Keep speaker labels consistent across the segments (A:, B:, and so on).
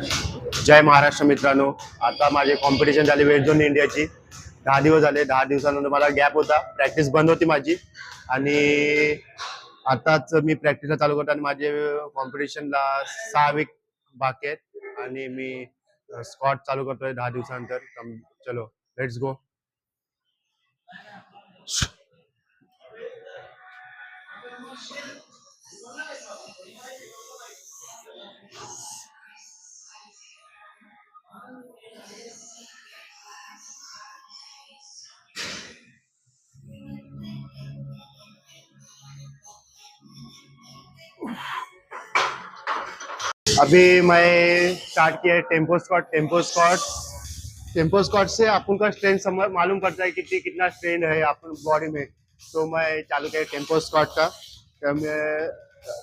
A: जय महाराष्ट्र मित्रांनो. आता माझे कॉम्पिटिशन झाले वेट झोन इंडियाची. 10 दिवस झाले. 10 दिवसानंतर मला गॅप होता, प्रॅक्टिस बंद होती माझी आणि आताच मी प्रॅक्टिसला चालू करतो आणि माझे कॉम्पिटिशनला 6 वीक बाकी आहेत आणि मी स्कॉट चालू करतोय 10 दिवसानंतर. चलो लेट्स गो. अभी मैं स्टार्ट किया टेम्पो स्क्वाट. टेम्पो स्क्वाट से अपन का स्ट्रेंथ मालूम पड़ता है कितना स्ट्रेन है अपन बॉडी में. तो मैं चालू किया टेम्पो स्क्वाट का.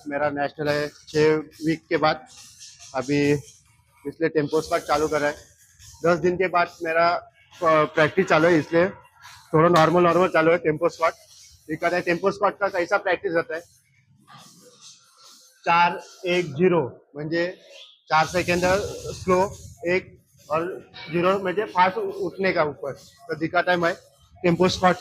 A: मेरा नेशनल है 6 वीक के बाद. अभी इसलिए टेम्पो स्क्वाट चालू करा है. 10 दिन के बाद मेरा प्रैक्टिस चालू है, इसलिए थोड़ा नॉर्मल चालू है टेम्पो स्क्वाट. दिक्कत है टेम्पो स्क्वाट का कैसा प्रैक्टिस होता है. 4-1-0 म्हणजे 4 सेकंड स्लो, 1 और 0 म्हणजे फास्ट उठने का ऊपर. तो दिखाता है मैं टेम्पो स्क्वाट.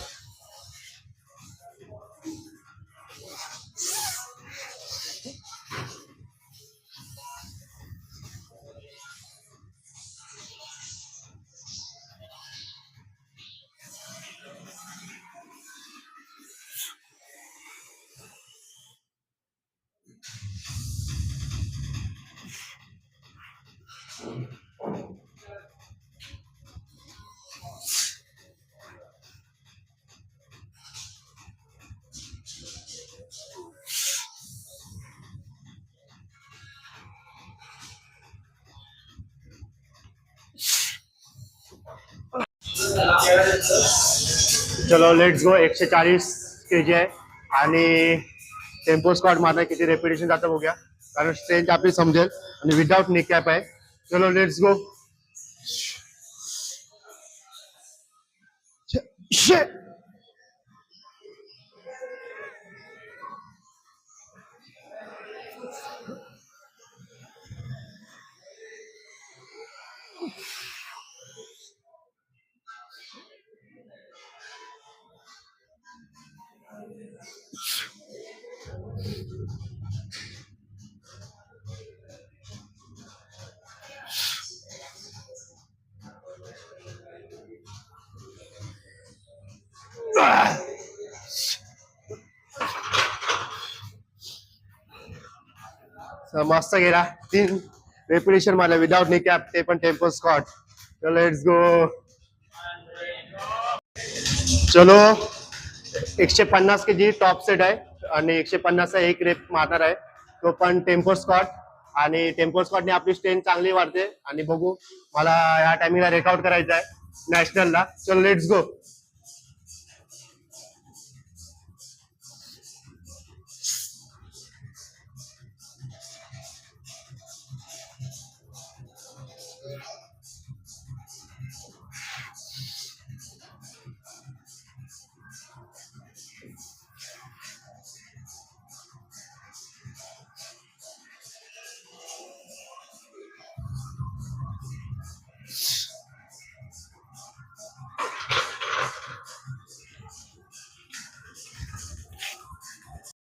A: चलो लेट्स गो. 140 kg आहे आणि टेम्पो स्क्वाट मारना किती रेपिटेशन जातं बघूया, कारण स्ट्रेंथ आपली समजेल आणि विदाउट नी कॅप आहे. चलो लेट्स गो. मस्त गेला. 3 रेपिटेशन मारला विदाउट नी कॅप, ते पण टेम्पो स्क्वाट. चलो लेट्स गो. चलो 150 kg टॉप सेट आहे आणि 150चा एक रेप मारणार आहे, तो पण टेम्पो स्क्वाट. आणि टेम्पो स्क्वाटने आपली स्ट्रेंथ चांगली वाढते आणि बघू, मला या टायमिंगला रेकआउट करायचा आहे नॅशनलला. चलो लेट्स गो.